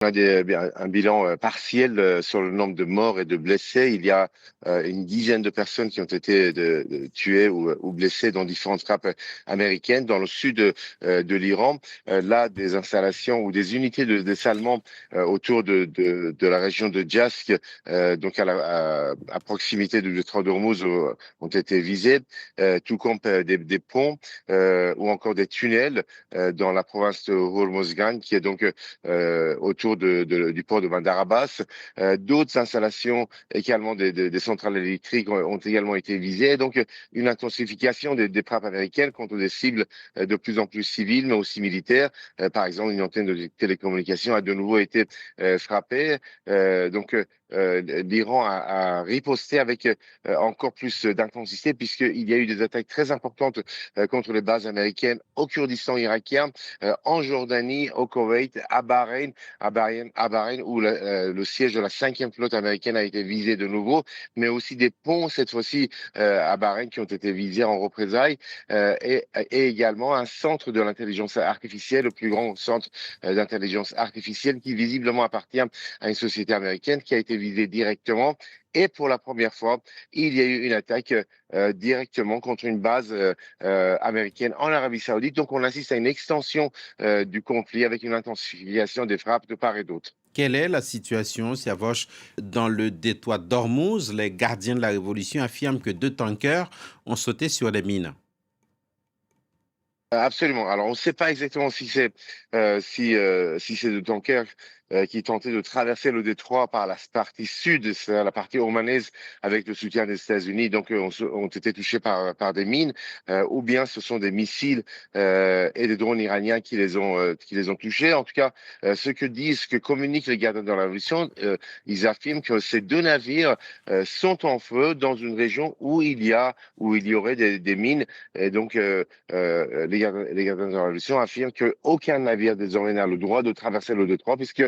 On a un bilan partiel sur le nombre de morts et de blessés. Il y a une dizaine de personnes qui ont été tuées ou blessées dans différentes frappes américaines dans le sud de l'Iran. Là, des installations ou des unités de dessalement autour de la région de Jask, donc à proximité du détroit d'Ormuz, ont été visées, tout comme des ponts ou encore des tunnels dans la province de Hormozgan, qui est donc autour du port de Bandar Abbas. D'autres installations, également des centrales électriques, ont également été visées. Donc, une intensification des frappes américaines contre des cibles de plus en plus civiles, mais aussi militaires. Par exemple, une antenne de télécommunication a de nouveau été frappée. L'Iran a riposté avec encore plus d'intensité, puisqu'il y a eu des attaques très importantes contre les bases américaines au Kurdistan irakien, en Jordanie, au Koweït, à Bahreïn, où le siège de la 5e flotte américaine a été visé de nouveau, mais aussi des ponts, cette fois-ci à Bahreïn, qui ont été visés en représailles, et également un centre de l'intelligence artificielle, le plus grand centre d'intelligence artificielle, qui visiblement appartient à une société américaine, qui a été visé directement. Et pour la première fois, il y a eu une attaque directement contre une base américaine en Arabie Saoudite. Donc, on assiste à une extension du conflit avec une intensification des frappes de part et d'autre. Quelle est la situation, Siavosh, dans le détroit d'Ormuz? Les gardiens de la révolution affirment que 2 tankers ont sauté sur les mines. Absolument. Alors, on ne sait pas exactement si c'est de tankers qui tentaient de traverser le détroit par la partie sud, c'est la partie omanaise, avec le soutien des États-Unis, donc ont été touchés par des mines, ou bien ce sont des missiles et des drones iraniens qui les ont touchés. En tout cas, ce que communiquent les gardiens de la révolution, ils affirment que ces deux navires sont en feu dans une région où il y aurait des mines. Et donc, les gardiens de la Révolution affirment qu'aucun navire désormais n'a le droit de traverser le détroit, puisque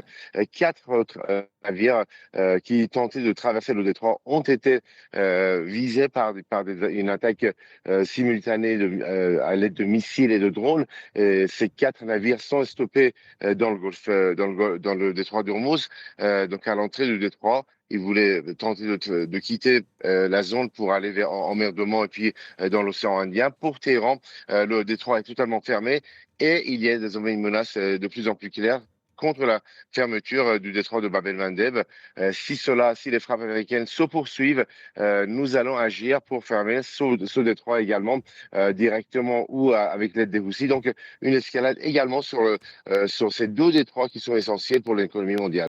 quatre autres navires qui tentaient de traverser le détroit ont été visés par une attaque simultanée à l'aide de missiles et de drones. Et ces quatre navires sont stoppés dans le golfe, dans le détroit d'Ormuz, donc à l'entrée du détroit. Ils voulaient tenter de quitter la zone pour aller en mer d'Oman et puis dans l'océan Indien. Pour Téhéran, le détroit est totalement fermé et il y a désormais une menace de plus en plus claire contre la fermeture du détroit de Bab el-Mandeb. Si les frappes américaines se poursuivent, nous allons agir pour fermer ce détroit également, directement ou avec l'aide des Houthis. Donc, une escalade également sur ces deux détroits qui sont essentiels pour l'économie mondiale.